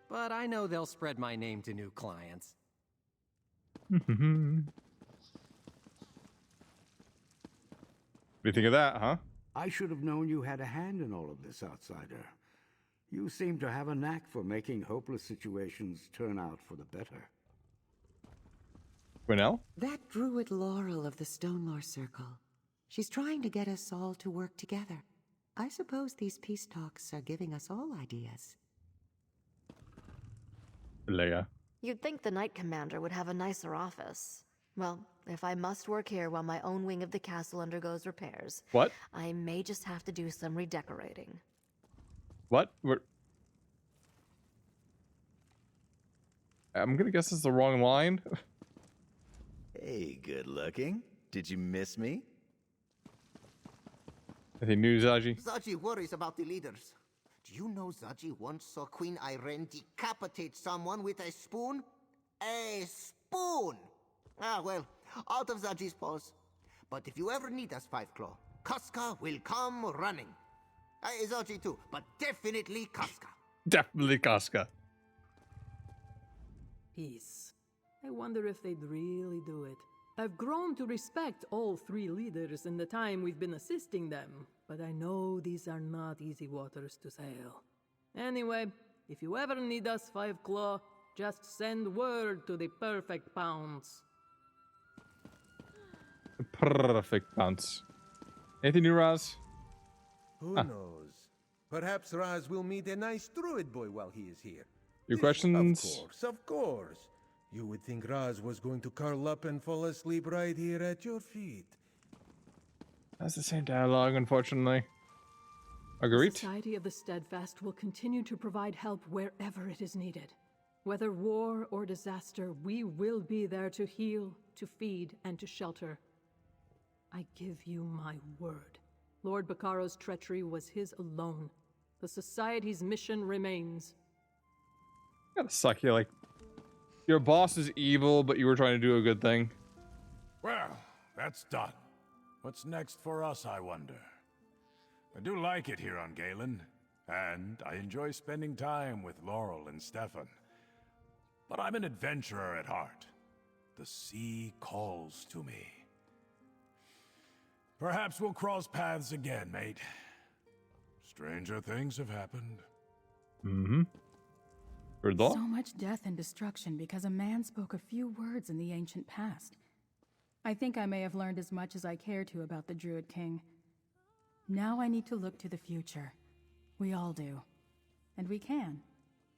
But I know they'll spread my name to new clients. What do you think of that, huh? I should have known you had a hand in all of this, outsider. You seem to have a knack for making hopeless situations turn out for the better. Quinnell? That druid Laurel of the Stonelore Circle. She's trying to get us all to work together. I suppose these peace talks are giving us all ideas. Leia. You'd think the Knight Commander would have a nicer office. Well, if I must work here while my own wing of the castle undergoes repairs, What? I may just have to do some redecorating. What? I'm gonna guess it's the wrong line. Hey, good looking. Did you miss me? Anything new, Zaji? Zaji worries about the leaders. Do you know Zaji once saw Queen Irene decapitate someone with a spoon? A spoon! Ah, well, out of Zaji's paws. But if you ever need us, Five Claw, Casca will come running. Zaji too, but definitely Casca. Definitely Casca. Peace. I wonder if they'd really do it. I've grown to respect all three leaders in the time we've been assisting them, but I know these are not easy waters to sail. Anyway, if you ever need us, Five Claw, just send word to the Perfect Pounce. Perfect bounce. Anything new, Raz? Who knows? Perhaps Raz will meet a nice druid boy while he is here. Your questions? Of course, of course. You would think Raz was going to curl up and fall asleep right here at your feet. That's the same dialogue, unfortunately. Agreed. The Society of the Steadfast will continue to provide help wherever it is needed. Whether war or disaster, we will be there to heal, to feed, and to shelter. I give you my word. Lord Baccaro's treachery was his alone. The Society's mission remains. Gotta suck you, like, your boss is evil, but you were trying to do a good thing. Well, that's done. What's next for us, I wonder? I do like it here on Galen, and I enjoy spending time with Laurel and Stefan. But I'm an adventurer at heart. The sea calls to me. Perhaps we'll cross paths again, mate. Stranger things have happened. Mm-hmm. So much death and destruction because a man spoke a few words in the ancient past. I think I may have learned as much as I care to about the Druid King. Now I need to look to the future. We all do. And we can,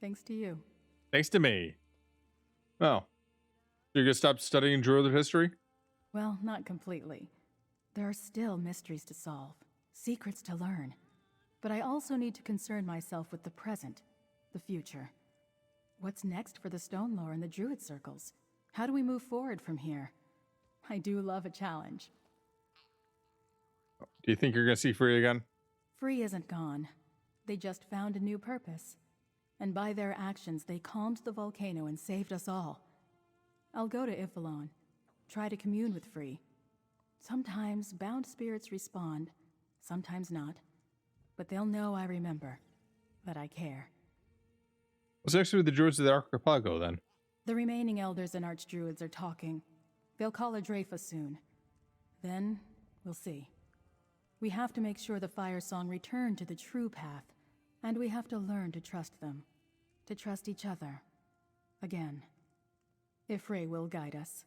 thanks to you. Thanks to me. Oh. You're gonna stop studying Druid history? Well, not completely. There are still mysteries to solve, secrets to learn. But I also need to concern myself with the present, the future. What's next for the Stonelore and the Druid circles? How do we move forward from here? I do love a challenge. Do you think you're gonna see Free again? Free isn't gone. They just found a new purpose. And by their actions, they calmed the volcano and saved us all. I'll go to Ifelon, try to commune with Free. Sometimes bound spirits respond, sometimes not. But they'll know I remember, that I care. What's next with the Druids of the Archipelago, then? The remaining elders and archdruids are talking. They'll call a Drafa soon. Then, we'll see. We have to make sure the Firesong return to the true path, and we have to learn to trust them. To trust each other. Again. If Ray will guide us.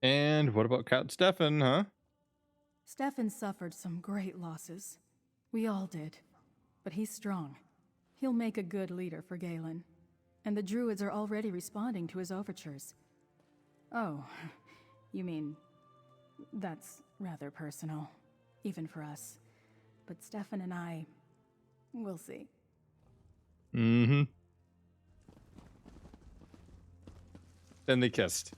And what about Count Stefan, huh? Stefan suffered some great losses. We all did. But he's strong. He'll make a good leader for Galen. And the Druids are already responding to his overtures. Oh, you mean... that's rather personal. Even for us. But Stefan and I... we'll see. Mm-hmm. Then they kissed.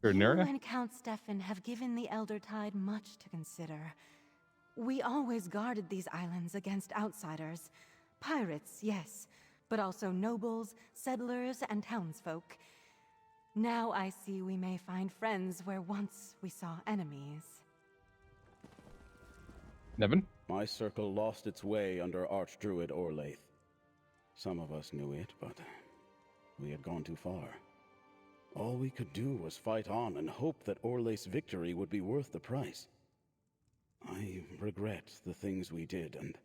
You and Count Stefan have given the Elder Tide much to consider. We always guarded these islands against outsiders. Pirates, yes, but also nobles, settlers, and townsfolk. Now I see we may find friends where once we saw enemies. Nevin? My circle lost its way under Archdruid Orlaith. Some of us knew it, but we had gone too far. All we could do was fight on and hope that Orlaith's victory would be worth the price. I regret the things we did and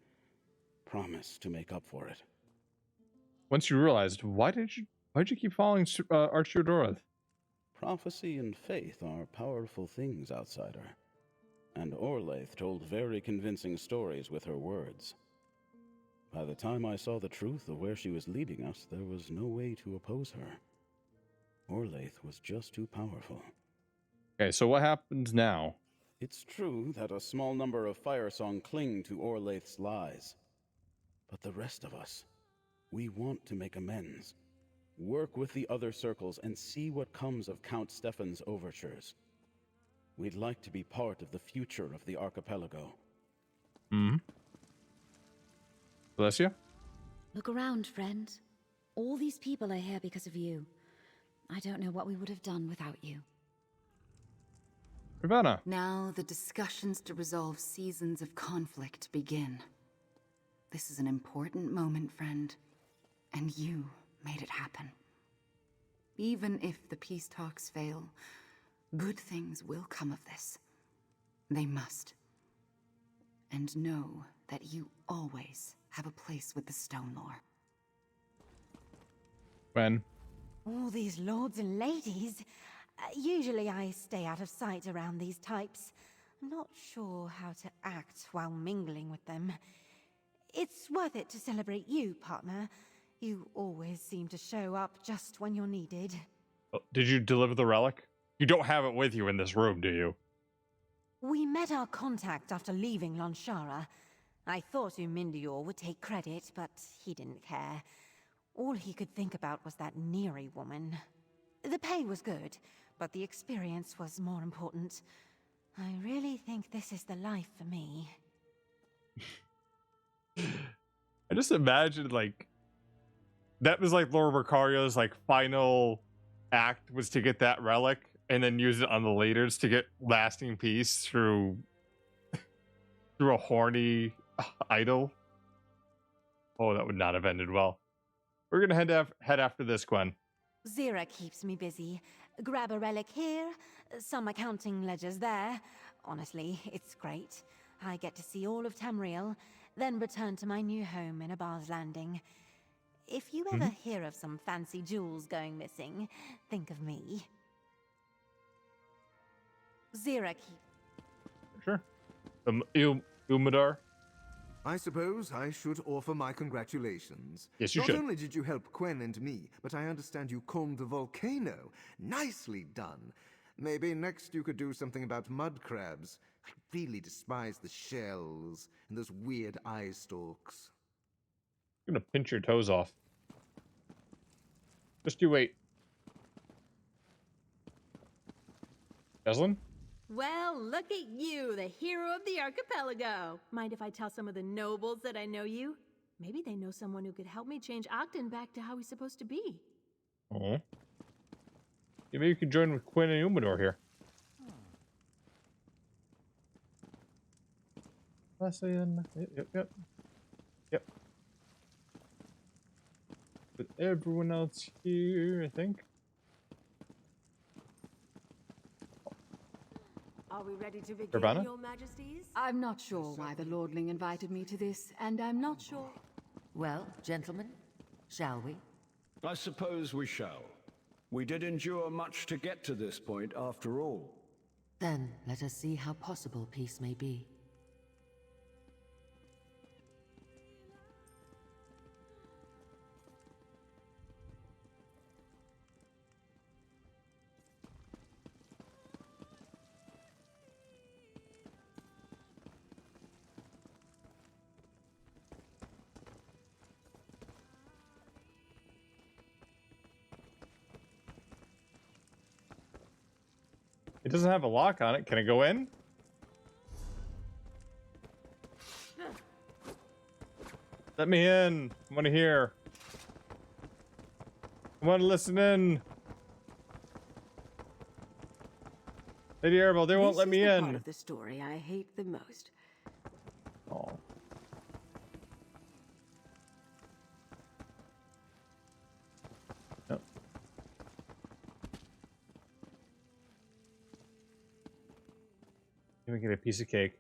promise to make up for it. Once you realized, why'd you keep following Archdruid Orlaith? Prophecy and faith are powerful things, outsider. And Orlaith told very convincing stories with her words. By the time I saw the truth of where she was leading us, there was no way to oppose her. Orlaith was just too powerful. Okay, so what happens now? It's true that a small number of Firesong cling to Orlaith's lies. But the rest of us, we want to make amends. Work with the other circles and see what comes of Count Stefan's overtures. We'd like to be part of the future of the archipelago. Hmm? Alessia? Look around, friend. All these people are here because of you. I don't know what we would have done without you. Ravana. Now the discussions to resolve seasons of conflict begin. This is an important moment, friend. And you made it happen. Even if the peace talks fail, good things will come of this. They must. And know that you always have a place with the Stone Lore. When? All these lords and ladies. Usually I stay out of sight around these types. I'm not sure how to act while mingling with them. It's worth it to celebrate you, partner. You always seem to show up just when you're needed. Did you deliver the relic? You don't have it with you in this room, do you? We met our contact after leaving Lanshara. I thought Umindior would take credit, but he didn't care. All he could think about was that Neri woman. The pay was good, but the experience was more important. I really think this is the life for me. I just imagined, like, that was like Lord Mercario's, like, final act was to get that relic and then use it on the leaders to get lasting peace through a horny idol. Oh, that would not have ended well. We're gonna head after this, Gwen. Zira keeps me busy. Grab a relic here, some accounting ledgers there. Honestly, it's great. I get to see all of Tamriel, then return to my new home in Abar's Landing. If you ever hear of some fancy jewels going missing, think of me. Zira keep. Sure. Umidar. I suppose I should offer my congratulations. Yes, you Not should. only did you help Quen and me, but I understand you calmed the volcano. Nicely done. Maybe next you could do something about mud crabs. I really despise the shells and those weird eye stalks. I'm gonna pinch your toes off. Just you wait. Eslin? Well, look at you, the hero of the archipelago. Mind if I tell some of the nobles that I know you? Maybe they know someone who could help me change Ogden back to how he's supposed to be. Oh. Yeah, maybe you could join with Quinn and Umidor here. Yep. With everyone else here, I think. Are we ready to begin, Urbana? Your Majesties? I'm not sure why the Lordling invited me to this, and I'm not sure. Well, gentlemen, shall we? I suppose we shall. We did endure much to get to this point, after all. Then let us see how possible peace may be. It doesn't have a lock on it. Can I go in? Let me in. I want to hear. I want to listen in. Lady Arabelle, they won't let me This is the in. part of the story I hate the most. Oh. Yep. Let me get a piece of cake.